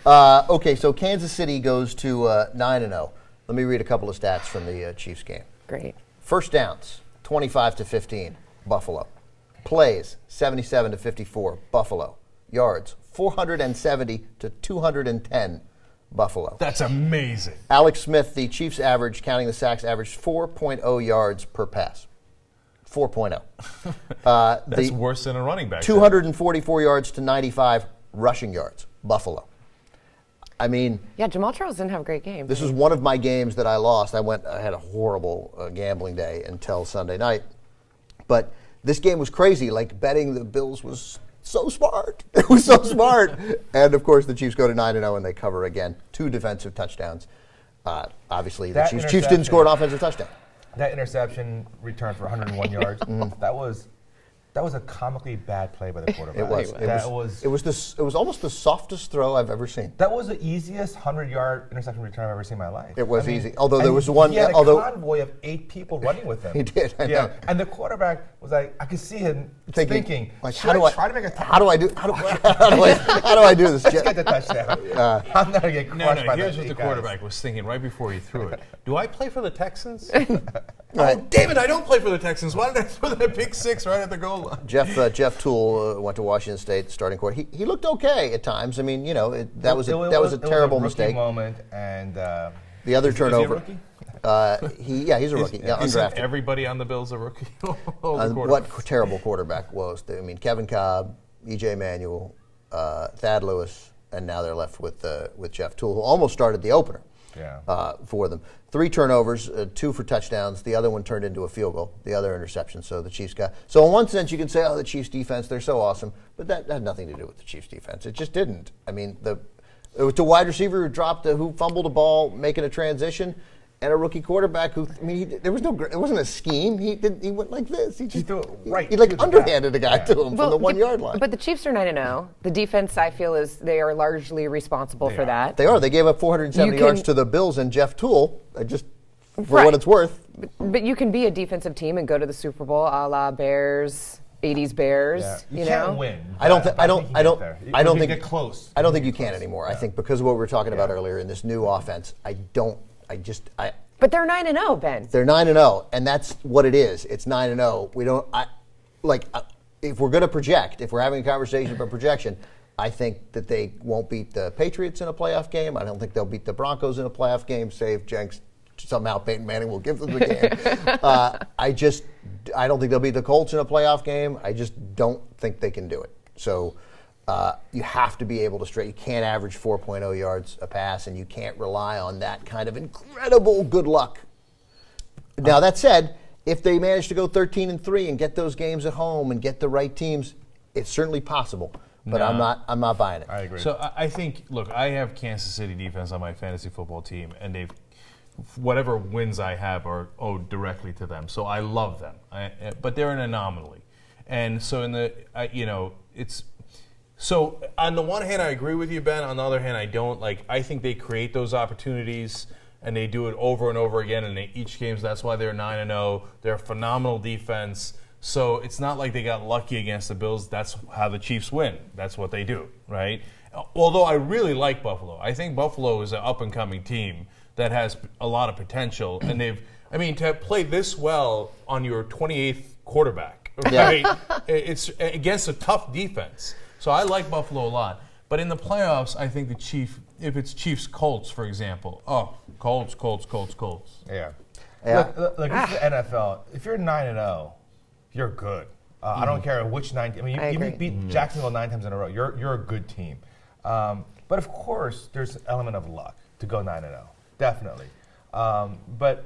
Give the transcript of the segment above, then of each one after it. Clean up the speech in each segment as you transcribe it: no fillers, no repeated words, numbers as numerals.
Okay, so Kansas City goes to 9-0. Let me read a couple of stats from the Chiefs game. Great. First downs, 25-15, Buffalo. Plays, 77-54, Buffalo. Yards, 470-210, Buffalo. That's amazing. Alex Smith, the Chiefs average, counting the sacks, averaged 4.0 yards per pass. 4.0. That's worse than a running back. 244 yards to 95 rushing yards, Buffalo. I mean, yeah, Jamal Charles didn't have a great game. This was one of my games that I lost. I had a horrible gambling day until Sunday night. But this game was crazy. Like, betting the Bills was so smart. It was so smart. And, of course, the Chiefs go to 9-0 and they cover again. 2 defensive touchdowns. Obviously, the Chiefs didn't score an offensive touchdown. That interception return for 101 yards, that was a comically bad play by the quarterback. It was almost the softest throw I've ever seen. That was the easiest 100-yard interception return I've ever seen in my life. It was easy. Although there was one. He had a convoy of 8 people running with him. He did. I know. And the quarterback was like, I could see him thinking, like, how do I try to make a touchdown? How do I do this? Let's get the touchdown. I'm not gonna get crushed by here's that what the guys. quarterback was thinking right before he threw it. Do I play for the Texans? Oh, damn it, I don't play for the Texans. Why did I throw that pick 6 right at the goal line? Jeff Toole went to Washington State starting quarter. He looked okay at times. I mean, that was a terrible mistake. Moment, and the other turnover. Is he a rookie? He's a rookie. Undrafted. Everybody on the Bills a rookie? What terrible quarterback was? I mean, Kevin Cobb, E.J. Manuel, Thad Lewis, and now they're left with Jeff Toole, who almost started the opener. For them. 3 turnovers, 2 for touchdowns. The other one turned into a field goal, the other interception. So the Chiefs got. So in one sense, you can say, the Chiefs defense, they're so awesome. But that had nothing to do with the Chiefs defense. It just didn't. I mean, it was a wide receiver who fumbled a ball making a transition, and a rookie quarterback there was it wasn't a scheme. He went like this. He threw it right. He underhanded a guy to him from the 1 yard line. But the Chiefs are 9-0. The defense, I feel, they are largely responsible for that. They are. They gave up 470 yards to the Bills and Jeff Toole, for what it's worth. But you can be a defensive team and go to the Super Bowl, a la Bears, 80s Bears. Yeah. You can't win. I don't think get close. I don't think you can anymore. Yeah. I think because of what we were talking about earlier in this new offense, But they're 9-0, Ben. They're 9-0, and that's what it is. It's 9-0. We don't if we're going to project, if we're having a conversation about projection, I think that they won't beat the Patriots in a playoff game. I don't think they'll beat the Broncos in a playoff game, save Jenks. Somehow Peyton Manning will give them the game. I don't think they'll beat the Colts in a playoff game. I just don't think they can do it. So you have to be able to you can't average 4.0 yards a pass, and you can't rely on that kind of incredible good luck. Now, that said, if they manage to go 13-3 and get those games at home and get the right teams, it's certainly possible. But I'm not buying it. I agree. So I think, look, I have Kansas City defense on my fantasy football team, and whatever wins I have are owed directly to them. So I love them, but they're an anomaly. And so So on the one hand, I agree with you, Ben. On the other hand, I don't. I think they create those opportunities, and they do it over and over again in each game. That's why they're 9-0. They're a phenomenal defense. So it's not like they got lucky against the Bills. That's how the Chiefs win. That's what they do, right? Although I really like Buffalo. I think Buffalo is an up-and-coming team that has a lot of potential. And to play this well on your 28th quarterback, right? It's against a tough defense. So I like Buffalo a lot. But in the playoffs, I think if it's Chiefs-Colts, for example, Colts. Yeah. Look, this is the NFL. If you're 9-0, you're good. I don't care which 9. You beat Jacksonville 9 times in a row. You're a good team. But of course, there's an element of luck to go 9-0. Definitely. But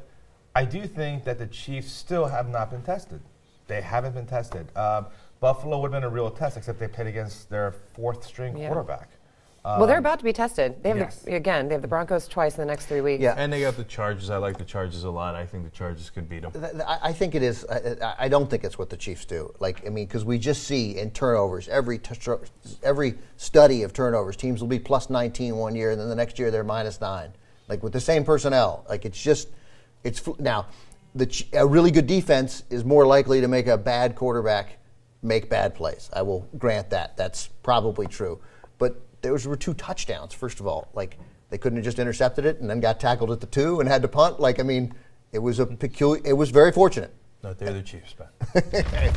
I do think that the Chiefs still have not been tested. They haven't been tested. Buffalo would have been a real test, except they played against their 4th-string quarterback. Well, they're about to be tested. They have they have the Broncos twice in the next 3 weeks. Yeah. And they got the Chargers. I like the Chargers a lot. I think the Chargers could beat them. I think it is. I don't think it's what the Chiefs do. Because we just see in turnovers, every study of turnovers, teams will be plus 19 one year, and then the next year they're minus 9. With the same personnel. Now, a really good defense is more likely to make a bad quarterback make bad plays. I will grant that. That's probably true. But those were 2 touchdowns. First of all, like they couldn't have just intercepted it and then got tackled at the 2 and had to punt. Like, I mean, it was very fortunate. No, they're the Chiefs, Ben.